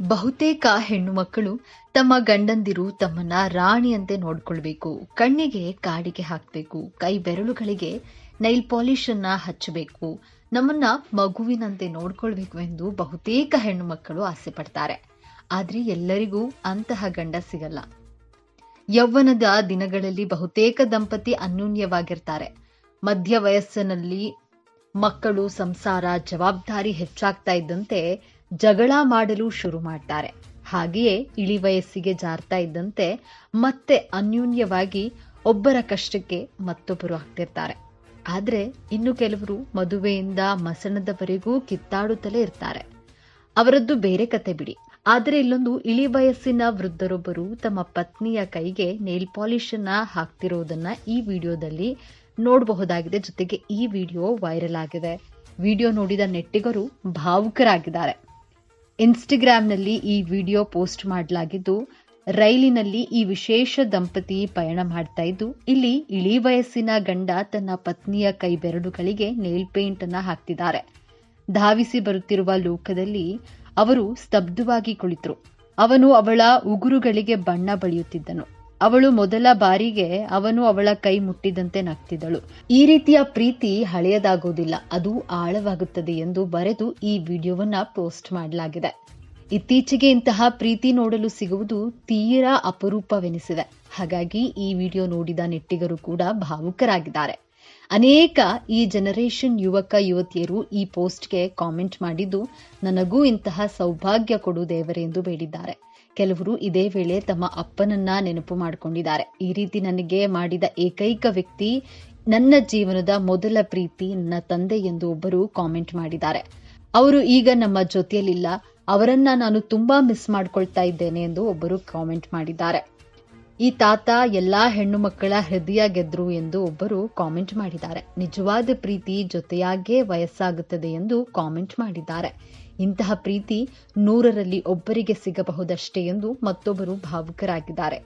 ಬಹುತೇಕ ಹೆಣ್ಣು ಮಕ್ಕಳು ತಮ್ಮ ಗಂಡಂದಿರು ತಮ್ಮನ್ನ ರಾಣಿಯಂತೆ ನೋಡ್ಕೊಳ್ಬೇಕು, ಕಣ್ಣಿಗೆ ಕಾಡಿಗೆ ಹಾಕಬೇಕು, ಕೈ ಬೆರಳುಗಳಿಗೆ ನೈಲ್ ಪಾಲಿಶ್ ಅನ್ನ ಹಚ್ಚಬೇಕು, ನಮ್ಮನ್ನ ಮಗುವಿನಂತೆ ನೋಡ್ಕೊಳ್ಬೇಕು ಎಂದು ಬಹುತೇಕ ಹೆಣ್ಣು ಮಕ್ಕಳು ಆಸೆ ಪಡ್ತಾರೆ. ಆದ್ರೆ ಎಲ್ಲರಿಗೂ ಅಂತಹ ಗಂಡ ಸಿಗಲ್ಲ. ಯೌವನದ ದಿನಗಳಲ್ಲಿ ಬಹುತೇಕ ದಂಪತಿ ಅನ್ಯೋನ್ಯವಾಗಿರ್ತಾರೆ. ಮಧ್ಯ ವಯಸ್ಸಿನಲ್ಲಿ ಮಕ್ಕಳು, ಸಂಸಾರ, ಜವಾಬ್ದಾರಿ ಹೆಚ್ಚಾಗ್ತಾ ಇದ್ದಂತೆ ಜಗಳ ಮಾಡಲು ಶುರು ಮಾಡ್ತಾರೆ. ಹಾಗೆಯೇ ಇಳಿ ವಯಸ್ಸಿಗೆ ಜಾರ್ತಾ ಇದ್ದಂತೆ ಮತ್ತೆ ಅನ್ಯೋನ್ಯವಾಗಿ ಒಬ್ಬರ ಕಷ್ಟಕ್ಕೆ ಮತ್ತೊಬ್ಬರು ಆಗ್ತಿರ್ತಾರೆ. ಆದ್ರೆ ಇನ್ನು ಕೆಲವರು ಮದುವೆಯಿಂದ ಮಸಣದವರೆಗೂ ಕಿತ್ತಾಡುತ್ತಲೇ ಇರ್ತಾರೆ. ಅವರದ್ದು ಬೇರೆ ಕತೆ ಬಿಡಿ. ಆದರೆ ಇಲ್ಲೊಂದು ಇಳಿ ವಯಸ್ಸಿನ ವೃದ್ಧರೊಬ್ಬರು ತಮ್ಮ ಪತ್ನಿಯ ಕೈಗೆ ನೇಲ್ ಪಾಲಿಶ್ ಅನ್ನ ಹಾಕ್ತಿರೋದನ್ನ ಈ ವಿಡಿಯೋದಲ್ಲಿ ನೋಡಬಹುದಾಗಿದೆ. ಜೊತೆಗೆ ಈ ವಿಡಿಯೋ ವೈರಲ್ ಆಗಿದೆ. ವಿಡಿಯೋ ನೋಡಿದ ನೆಟ್ಟಿಗರು ಭಾವುಕರಾಗಿದ್ದಾರೆ. ಇನ್ಸ್ಟಾಗ್ರಾಂನಲ್ಲಿ ಈ ವಿಡಿಯೋ ಪೋಸ್ಟ್ ಮಾಡಲಾಗಿದ್ದು, ರೈಲಿನಲ್ಲಿ ಈ ವಿಶೇಷ ದಂಪತಿ ಪಯಣ ಮಾಡ್ತಾ ಇದ್ದು, ಇಲ್ಲಿ ಇಳಿ ವಯಸ್ಸಿನ ಗಂಡ ತನ್ನ ಪತ್ನಿಯ ಕೈ ಬೆರಳುಗಳಿಗೆ ನೇಲ್ ಪೇಂಟ್ ಅನ್ನ ಹಾಕ್ತಿದ್ದಾರೆ. ಧಾವಿಸಿ ಬರುತ್ತಿರುವ ಲೋಕದಲ್ಲಿ ಅವರು ಸ್ತಬ್ಧವಾಗಿ ಕುಳಿತರು. ಅವನು ಅವಳ ಉಗುರುಗಳಿಗೆ ಬಣ್ಣ ಬಳಿಯುತ್ತಿದ್ದನು. ಅವಳು ಮೊದಲ ಬಾರಿಗೆ ಅವನು ಅವಳ ಕೈ ಮುಟ್ಟಿದಂತೆ ನಗ್ತಿದ್ದಳು. ಈ ರೀತಿಯ ಪ್ರೀತಿ ಹಳೆಯದಾಗೋದಿಲ್ಲ, ಅದು ಆಳವಾಗುತ್ತದೆ ಎಂದು ಬರೆದು ಈ ವಿಡಿಯೋವನ್ನ ಪೋಸ್ಟ್ ಮಾಡಲಾಗಿದೆ. ಇತ್ತೀಚೆಗೆ ಇಂತಹ ಪ್ರೀತಿ ನೋಡಲು ಸಿಗುವುದು ತೀರಾ ಅಪರೂಪವೆನಿಸಿದೆ. ಹಾಗಾಗಿ ಈ ವಿಡಿಯೋ ನೋಡಿದ ನೆಟ್ಟಿಗರು ಕೂಡ ಭಾವುಕರಾಗಿದ್ದಾರೆ. ಅನೇಕ ಈ ಜನರೇಷನ್ ಯುವಕ ಯುವತಿಯರು ಈ ಪೋಸ್ಟ್ಗೆ ಕಾಮೆಂಟ್ ಮಾಡಿದ್ದು, ನನಗೂ ಇಂತಹ ಸೌಭಾಗ್ಯ ಕೊಡು ದೇವರೇ ಎಂದು ಬೇಡಿದ್ದಾರೆ. ಕೆಲವರು ಇದೇ ವೇಳೆ ತಮ್ಮ ಅಪ್ಪನನ್ನ ನೆನಪು ಮಾಡಿಕೊಂಡಿದ್ದಾರೆ. ಈ ರೀತಿ ನನಗೆ ಮಾಡಿದ ಏಕೈಕ ವ್ಯಕ್ತಿ, ನನ್ನ ಜೀವನದ ಮೊದಲ ಪ್ರೀತಿ ನನ್ನ ತಂದೆ ಎಂದು ಒಬ್ಬರು ಕಾಮೆಂಟ್ ಮಾಡಿದ್ದಾರೆ. ಅವರು ಈಗ ನಮ್ಮ ಜೊತೆಯಲ್ಲಿಲ್ಲ, ಅವರನ್ನ ನಾನು ತುಂಬಾ ಮಿಸ್ ಮಾಡ್ಕೊಳ್ತಾ ಇದ್ದೇನೆ ಎಂದು ಒಬ್ಬರು ಕಾಮೆಂಟ್ ಮಾಡಿದ್ದಾರೆ. ಈ ತಾತ ಎಲ್ಲಾ ಹೆಣ್ಣು ಮಕ್ಕಳ ಹೃದಯ ಗೆದ್ರು ಎಂದು ಒಬ್ಬರು ಕಾಮೆಂಟ್ ಮಾಡಿದ್ದಾರೆ. ನಿಜವಾದ ಪ್ರೀತಿ ಜೊತೆಯಾಗೇ ವಯಸ್ಸಾಗುತ್ತದೆ ಎಂದು ಕಾಮೆಂಟ್ ಮಾಡಿದ್ದಾರೆ. ಇಂತಹ ಪ್ರೀತಿ 100ರಲ್ಲಿ ಒಬ್ಬರಿಗೆ ಸಿಗಬಹುದಷ್ಟೇ ಎಂದು ಮತ್ತೊಬ್ಬರು ಭಾವುಕರಾಗಿದ್ದಾರೆ.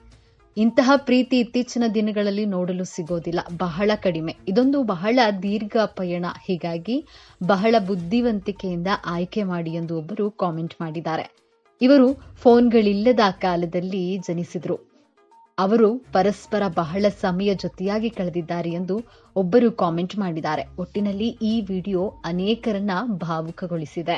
ಇಂತಹ ಪ್ರೀತಿ ಇತ್ತೀಚಿನ ದಿನಗಳಲ್ಲಿ ನೋಡಲು ಸಿಗೋದಿಲ್ಲ, ಬಹಳ ಕಡಿಮೆ. ಇದೊಂದು ಬಹಳ ದೀರ್ಘ ಪಯಣ, ಹೀಗಾಗಿ ಬಹಳ ಬುದ್ಧಿವಂತಿಕೆಯಿಂದ ಆಯ್ಕೆ ಮಾಡಿ ಎಂದು ಒಬ್ಬರು ಕಾಮೆಂಟ್ ಮಾಡಿದ್ದಾರೆ. ಇವರು ಫೋನ್ಗಳಿಲ್ಲದ ಕಾಲದಲ್ಲಿ ಜನಿಸಿದ್ರು. ಅವರು ಪರಸ್ಪರ ಬಹಳ ಸಮಯ ಜೊತೆಯಾಗಿ ಕಳೆದಿದ್ದಾರೆ ಎಂದು ಒಬ್ಬರು ಕಾಮೆಂಟ್ ಮಾಡಿದ್ದಾರೆ. ಒಟ್ಟಿನಲ್ಲಿ ಈ ವಿಡಿಯೋ ಅನೇಕರನ್ನ ಭಾವುಕಗೊಳಿಸಿದೆ.